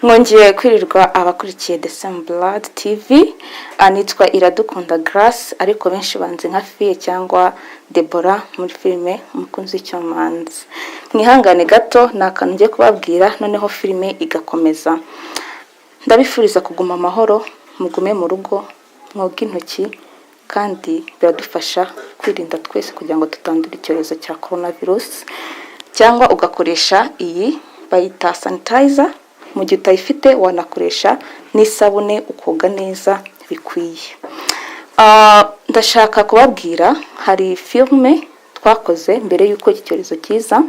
Mwongeye kwirirwa abakurikiye The Same Blood TV, anitwa Iradukunda Grace ariko benshi banze nka Fie cyangwa Deborah muri filme Umukunzi w'Icyomanzi. Mwihangane gato nakantu ngiye kubabwira noneho filme igakomeza. Ndabifuriza kuguma amahoro, mugume mu rugo, mwoga intoki kandi biradufasha kwirinda twese kugira ngo tutandura icyorezo cya coronavirus, cyangwa ugakoresha iyi bayita sanitizer. Mu gihe utayifite wanakoresha n'isabune ukoga neza bikwiye. Ndashaka kubabwira hari filme twakoze mbere yuko iki cyorezo kiza.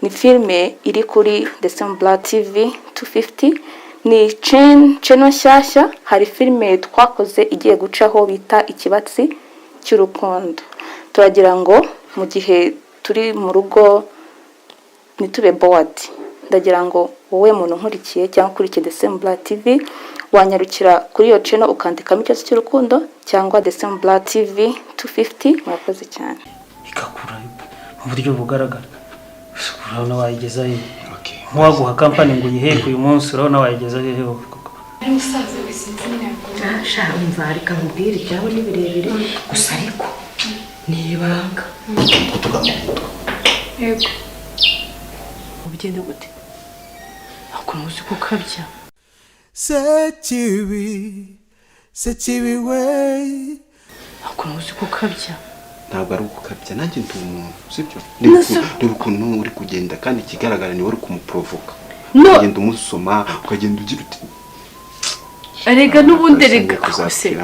Ni filme iri kuri The Same Blood TV 250. Ni channel nshyashya. Hari filme twakoze igiye gucaho bita Ikibatsi cy'urukundo. Turagira ngo mu gihe turi mu rugo nitube bored, ndagira ngo wowe muntu nkurikiye cyangwa kurikiye The Same Blood TV wanyarukira kuri iyo channel ukandikamo Ikibatsi cy'urukundo cyangwa The Same Blood TV 250. Murakoze cyane. Ikakura mu buryo bugaragara. Urabona wayigeza he? Okay. Mwaguha company ngo yiheke uyu munsi urabona wayigeza he koko. Ari musaza wisinzira yakora. Sha umva ariko nkubwire ibyaho ni birebire gusa ariko nibanga. Yego. Ubigende gute? Akunuzi kukabya. Sekibi we. Akunuzi kukabya. Ntabwo ari ukukabya nanjye ndi umuntu sibyo ndi ukuntu uri kugenda kandi kigaragara ni wari kumuprovoka ugenda umusoma ukagenda ugira uti arega nubundi rega kose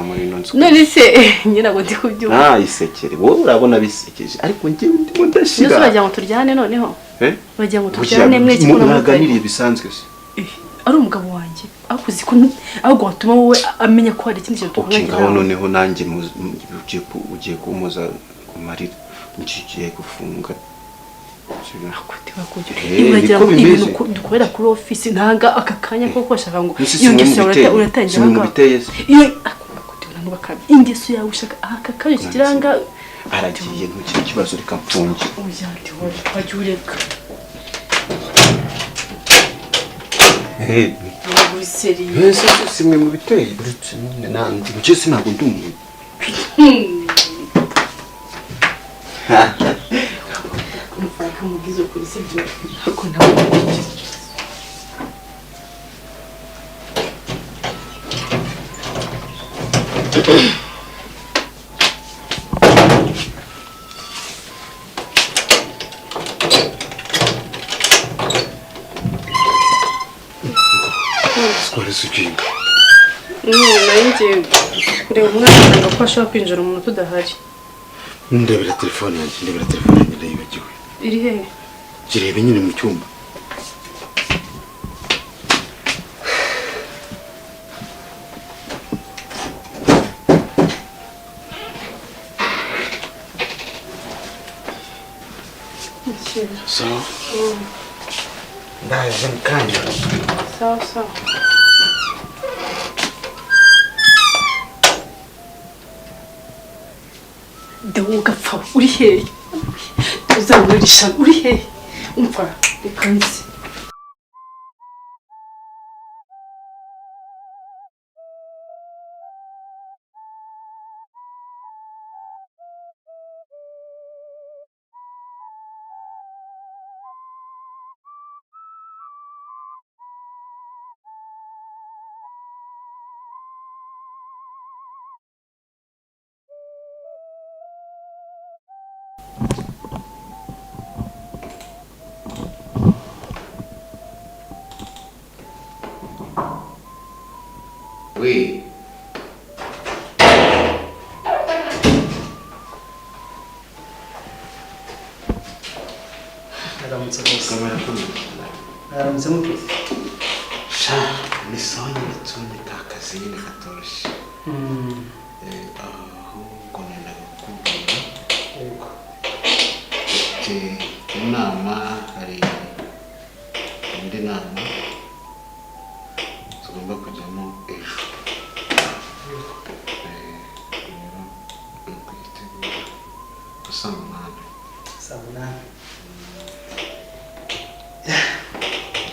none se nyina ngo ndi kubyumva isekere wowe urabona bisekeje ariko njye ndimo ndashira nose bajya ngo turyane noneho bajya ngo turyane mwe kibona mwaganiriye bisanzwe se ari umugabo wanjye akuzi ko ahubwo watuma wowe amenya ko hari ikindi kintu tuvuga ngaho noneho nanjye ugiye kumuza kumarira ngiye gufunga Ibagira ngo ibintu dukorera kuri office ntanga aka kanya ko kwashaka ngo iyo ngeso uratangira ngo iyo akubakutira ngo bakabi ingeso yawe ushaka aka kanya kiranga aragiye ntukiri kibazo reka mfunge uyanti wowe wajureka ubuseri ese simwe mu biteye buretse nandi nje sinago ndumwe Mfaka mugizo kuri sibyo ako nawe Square nanjye kureba umwana ngo ko ashaka kwinjira umuntu tudahari. Ndebera telefone yanjye ndayibagiwe. Iri he? Kirebe nyine mu cyumba. So. Ndaje mkanya. Sawa. Dewo gapfa uri he? Uzamurisha uri he? Umva ikanzi. Oui. Aramutse mutwe. Sha misonye bitsunye takazi nyine katoroshye. Ahubwo ndakubwira. Yego. Inama hari indi nama tugomba kujyamo ejo.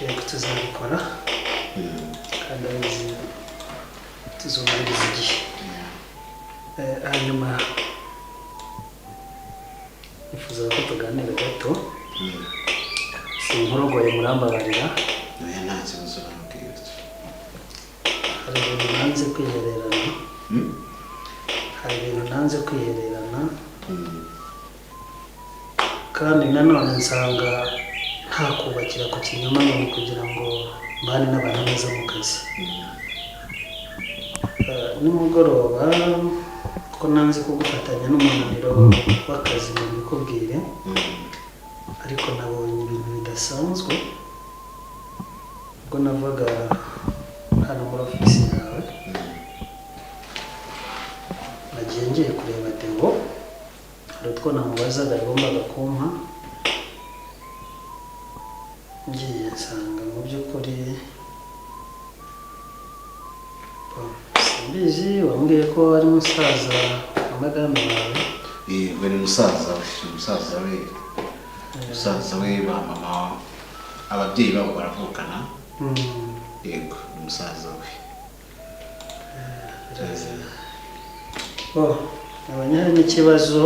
Yego tuzabikora. kandi abizi tuzubahiriza igihe. Hanyuma nifuza ko tuganira gato, sinkorogoye murambabarira. Nta kibazo nabwira. Hari ibintu nanze kwihererana, hari ibintu nanze kwihererana, kandi nanone nsanga nta kubakira ku kinyoma nyine kugira ngo mbane n'abantu neza mu kazi. Nimugoroba ko nanze kugufatanya n'umunaniro w'akazi ngo mbikubwire, ariko nabonye ibintu bidasanzwe ubwo navaga hano muri ofisi yawe. Nagiye ngiye kureba Deo, hari utwo namubazaga yagombaga kumpa, ngiye nsanga mu by'ukuri simbizi. Wambwiye ko ari musaza wa madame wawe. Yego, ni musaza we ba mama, ababyeyi babo baravukana. Yego, ni musaza we. Nabonye hari n'ikibazo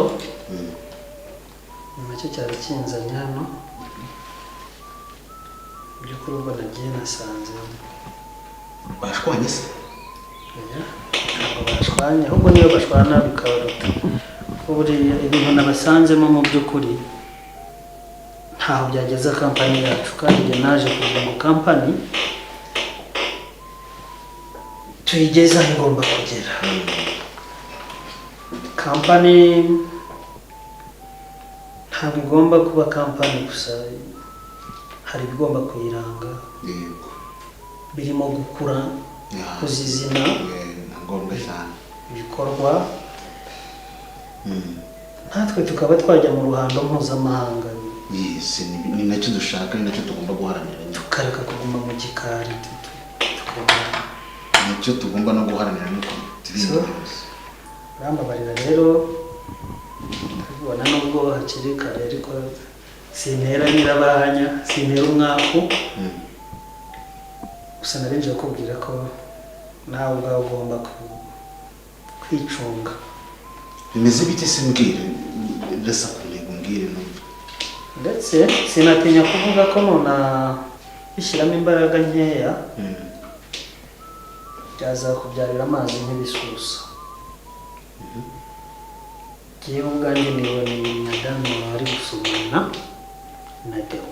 nacyo cyari kinzanye hano. By'ukuri ubwo nagiye nasanze bashwanye se? Ntabwo bashwanye, ahubwo niyo bashwana bikabaruta. Buriya ibintu nabasanzemo mu by'ukuri ntaho byageza kampani yacu, kandi njye naje kuva mu kampani tuyigeze aho igomba kugera. Kampani ntabwo igomba kuba kampani gusa, hari ibigomba kuyiranga birimo gukura, kuzizina, ibikorwa, natwe tukaba twajya mu ruhando mpuzamahanga. Ni nacyo dushaka, ni nacyo tugomba guharanira, tukareka kuguma mu gikari, nicyo tugomba no guharanira. Urambabarira rero, tubona nubwo hakiri kare, ariko sintera nyirabahanya, sintera umwaku. Gusa narinje kukubwira ko nawe ubwawe ugomba kwicunga. Bimeze bite se mbwira? Ndasa kureba mbwira numva. Ndetse sinatinya kuvuga ko nona bishyiramo imbaraga nkeya byazakubyarira amazi nk'ibisusa. Jyewe ubwanjye niboneye madame wari gusomana na Deo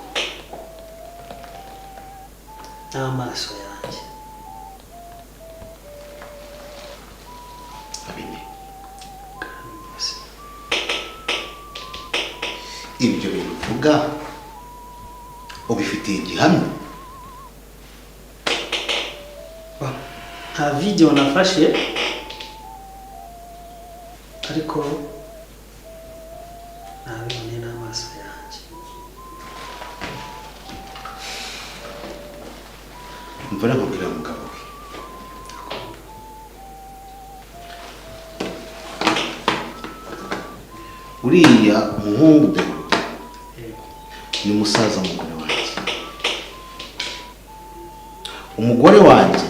n'amaso yanjye. Ibyo bintu uvuga ubifitiye igihamya? Nta video nafashe, ariko nabibonye n'amaso yanjye. Mvura nkubwira mugabo we, uriya muhungu Deo ni musaza umugore wanjye. Umugore wanjye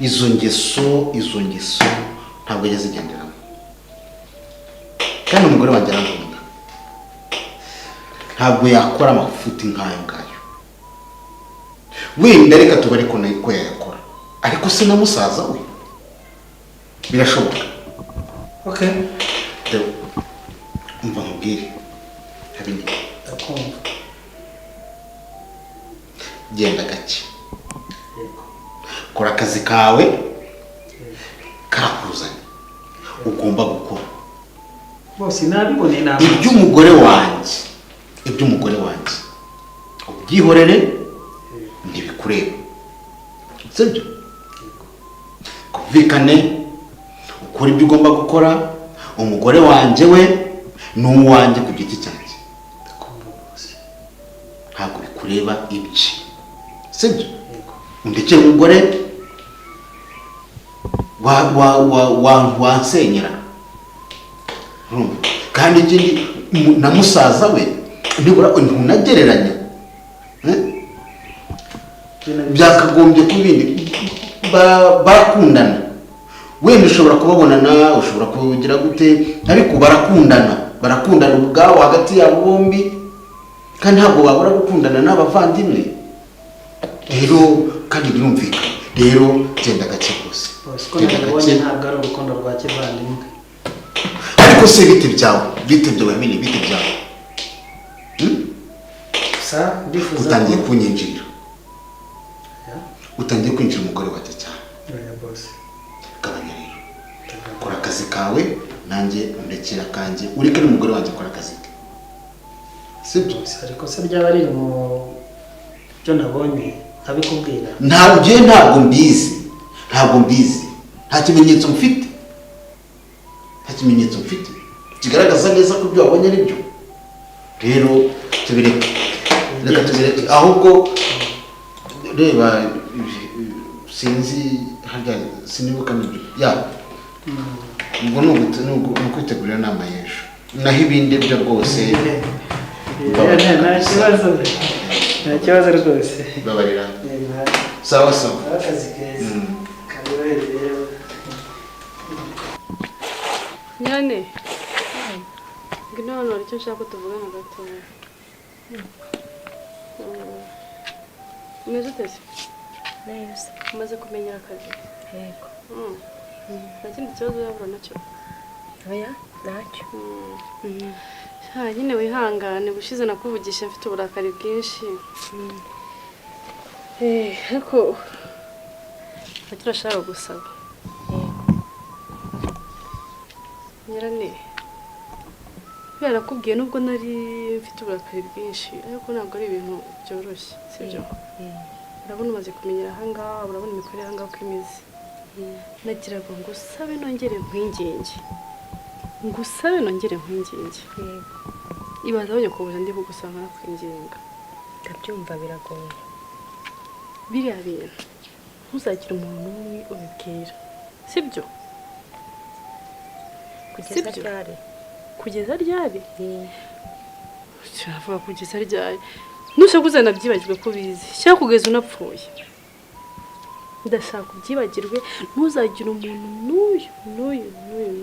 izo ngeso ntabwo ajya zigenderamo, kandi umugore wanjye arankunda, ntabwo yakora amafuti nk'ayo ngayo. Wenda reka tubare ko yayakora, ariko si na musaza we, birashoboka. Okay, umva nkubwire, ndakumva. Genda gake, kora akazi kawe karakuzanye, ugomba gukora. Bose nabiboneye n'amaso. Iby'umugore wanjye ubyihorere, ntibikureba, sibyo? Kumvikane, ukora ibyo ugomba gukora. Umugore wanjye we ni uwanjye ku giti cyanjye, ntabwo bikureba ibye, sibyo? Ndekera umugore wansenyera, kandi ikindi na musaza we ntunagereranya. byakagombye kubindi barakundana wenda ushobora kubabonana ushobora kugira gute ariko barakundana ubwabo hagati yabo bombi kandi ntabwo babura gukundana n'abavandimwe rero kandi birumvikana rero genda gake rwose ntabwo ari urukundo rwa kivandimwe ariko se bite byawe utangiye kunyinjira utangiye kwinjira umugore wawe cyane gabanya rero kora akazi kawe nanjye ndekera kanjye ureke n'umugore wanjye akora akazi ke sibyo ariko se ryaba riri mu byo nabonye nkabikubwira ntabwo mbizi nta kimenyetso mfite kigaragaza neza ko ibyo wabonye ari byo rero tubireke ahubwo reba sinzi harya sinibuka n'ibyo ubwo ni ukwitegurira inama y'ejo naho ibindi byo rwose nta kibazo rwose babarira sawa akazi keza nyane ngino hano hari icyo nshaka ko tuvugana gatoya umeze uteze neza umaze kumenyera akazi yego nta kindi kibazo yabura nacyo oya ntacyo nyine wihangane gushize nakuvugisha mfite uburakari bwinshi ariko ntacyo urashaka gusaba nyirane birakubwiye nubwo nari mfite uburakari bwinshi ariko ntabwo ari ibintu byoroshye sibyo urabona umaze kumenyera ahangaha urabona imikorere ahangaha uko imeze nagiraga ngo usabe nongere nkwinginge ibaza abonye kubuza ndi kugusanga nakwinginga ndabyumva biragoye biriya bintu ntuzagire umuntu n'umwe ubibwira sibyo kugeza ryari turavuga kugeza ryari nushaka uzanabyibagirwe ko bizi cyangwa kugeza unapfuye ndashaka ubyibagirwe ntuzagire umuntu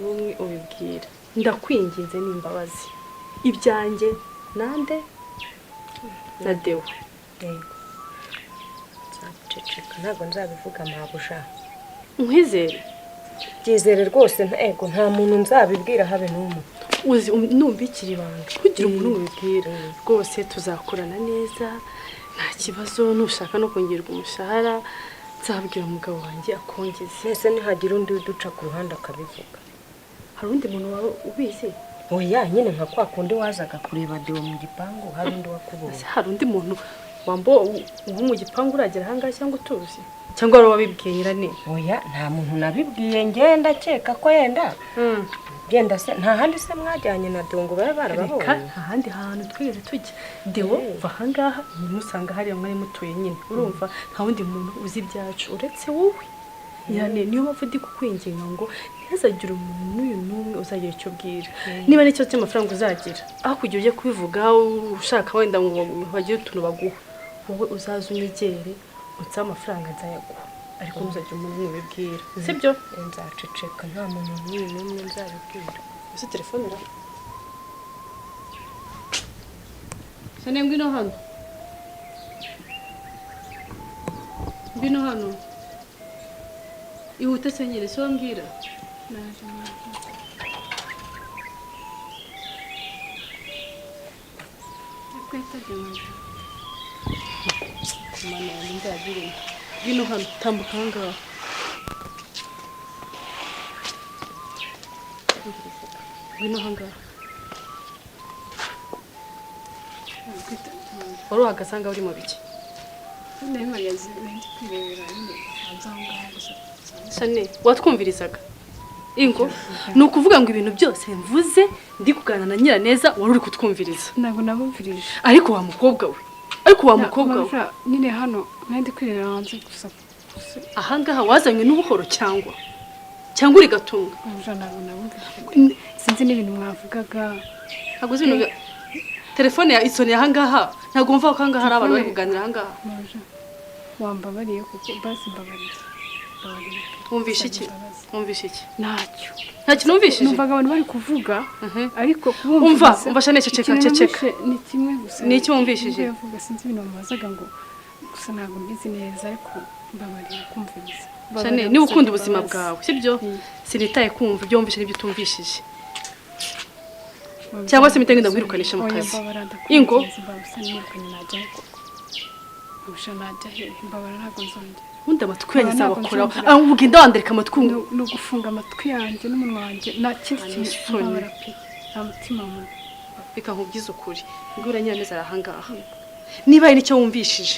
n'umwe ubibwira ndakwinginze n'imbabazi ibyanjye nande na Deo yego nzaceceka ntabwo nzabivuga mpabusha nkwizere byizere rwose nta muntu nzabibwira habe n'umwe uzi numbikira ibanga kugira umuntu ubibwira rwose tuzakorana neza nta kibazo nushaka no kongerwa umushahara nzabwira umugabo wanjye akongeze mbese nihagira undi uduca ku ruhande akabivuga hari undi muntu wawe ubizi oya nyine nka kwa kundi wazaga kureba Deo mu gipangu hari undi wakubonye hari undi muntu ubu mu gipangu uragera ahangaha cyangwa utuzi cyangwa wari wabibwiye nyirane oya nta muntu nabibwiye ngenda akeka ko yenda genda se nta handi se mwajyanye na Deo ngo babe barababonye nta handi hantu twigeze tujya Deo va ahangaha musanga hariya mwari mutuye nyine urumva nta wundi muntu uzi ibyacu uretse wowe nyirane niyo mpamvu ndi kukwinginga ngo ntihazagire umuntu n'umwe uzagira icyo ubwira niba n'ikibazo cy'amafaranga uzagira aho kugira ujye kubivuga ushaka wenda ngo bagire utuntu baguha wowe uzaze unyegere unsabe amafaranga nzayaguha ariko ntuzagire umuntu n'umwe ubibwira sibyo nzaceceka nta muntu n'umwe nzabibwira ese telefone ra sane ngwino hano ihute se nyine so mbwira kumana ndabire ngwino hano tambuka ahangaha ngwino ahangaha wari uhagaze uri mu biki sane watwumvirizaga ingo ni ukuvuga ngo ibintu byose mvuze ndi kuganira na Nyiraneza wari uri kutwumviriza ntabwo nabumvirije ariko wa mukobwa we nyine hano nandi kwirira hanze gusa ahangaha wazanywe n'ubuhoro cyangwa uri gatunga ntabwo nabumvirije sinzi n'ibintu mwavugaga ntabwo uzi ibintu telefone ya isoni ahangaha ntabwo mva ko ahangaha hari abantu bari kuganira ahangaha wambabariye kuko basi mbabariye. Wumvishe iki? Wumvishe iki? Ntacyo. Ntacyo numvishije. Numvaga abantu bari kuvuga ariko umva shane ceceka. Ni kimwe gusa. Ni iki wumvishije? Yavuga sinzi ibintu bamubazaga ngo gusa ntabwo mbizi neza ariko mbabariye kumviriza. Shane ni ukunda ubuzima bwawe sibyo? Sinitaye kumva ibyo wumvishe n'ibyo utumvishije. Cyangwa se mitenge ndamwirukanisha mu kazi. Ingo mbabara ntabwo nzongera. Undi amatwi yanjye azabakoraho. Ugenda wandereka amatwi. Ni ugufunga amatwi yanjye n'umunwa wanjye nta kindi kintu mbabara pe. Nta mutima mubi. Reka nkubwize ukuri. Ngura nyiraneza arahangaha. Niba ari nicyo wumvishije.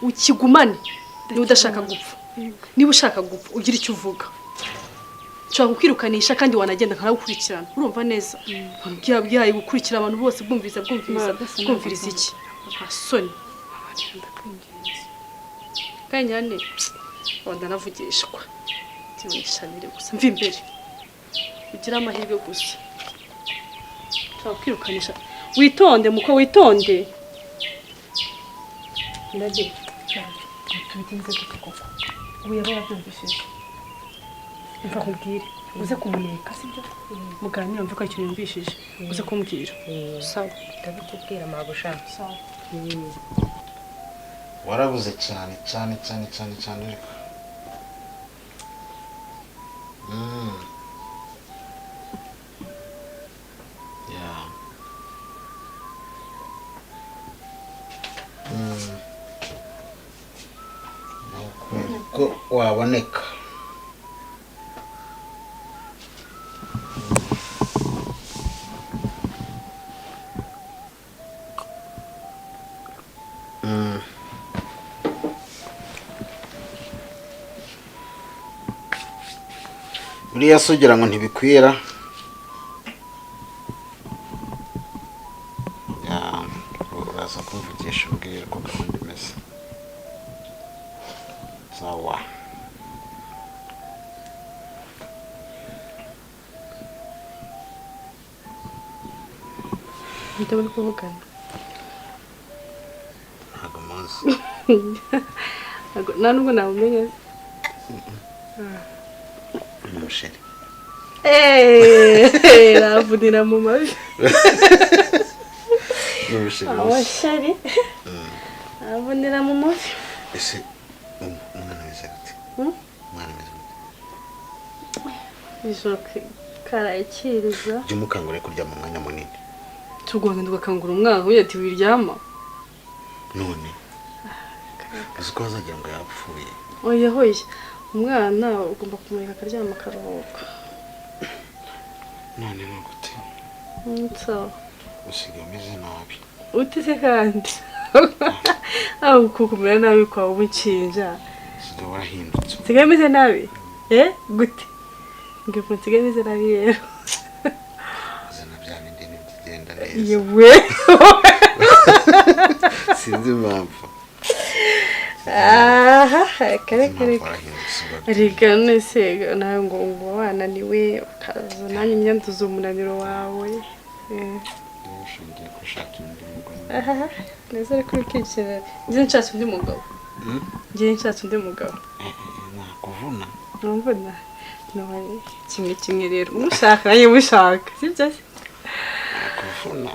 Ukigumane. Niba udashaka gupfa. Niba ushaka gupfa ugira icyo uvuga. Nshobora kukwirukanisha kandi wanagenda nkanagukurikirana. Urumva neza? Bwihaye gukurikira abantu bose bwumviriza iki? Soni. Kanyane wanda navugishwa. Tiwishanire gusa mva imbere. Ugira amahirwe gusa. Nshobora kukwirukanisha. Witonde muko witonde. Ndaje. Tubitinze koko. Uyaba yabyumvishije. Mva kubwire uze kumuneka sibyo muganira mvuka ikintu yumvishije uze kumbwira sawa ndabikubwira mabushaka sawa warabuze cyane ko waboneka buriya se ugira ngo ntibikwira uraza kumvugisha ubwira ko gahunda imeze sawa ndabona kuvugana ntabwo muzi nta nubwo nabumenye umusheri ravunira mu mavi umusheri ravunira mu mavi ese umwana wese gute umwana wese gute bishoke karayikiriza jya umukangurira kurya mu mwanya munini tugomba tugakangura umwana uyu ati wiryama none uzi ko wazagira ngo yapfuye oya hoya umwana ugomba kumureka akaryama akaruhuka none ni gute sawa usigaye umeze nabi utise kandi aho kukumera nabi kwawe umukinja usigaye warahindutse usigaye umeze nabi gute ngo usigaye umeze nabi rero zana bya bindi ntibigenda neza yewe sinzi impamvu kare reka nese nawe ngo wananiwe ukaza nanjye imyanduza umunaniro wawe ushingiye gushaka undi mugore neza ariko urikikira njye nshatse undi mugabo nakuvuna numvuna none kimwe rero umushaka nanjye mushaka sibyo se nakuvuna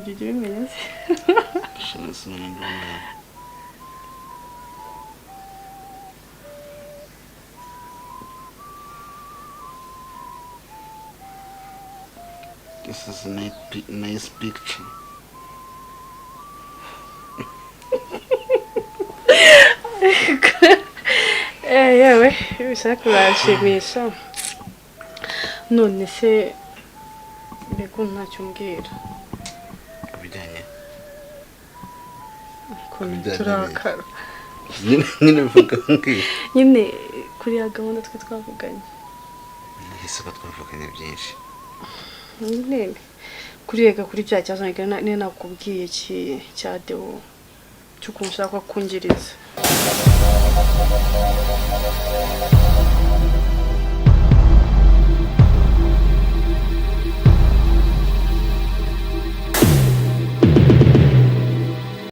ibyo bimeze shansi n'indumwe This is a nice picture. yewe bishaka uranshimisha none se mbega ntacyo mbwira Kubijyanye turakara nyine mvuga mbwira nyine kuri ya gahunda twe twavuganye ese ko twavuganye byinshi nyine kurega kuri bya cyazanaga nene nakubwiye cya Deo cyuko nshaka kungiriza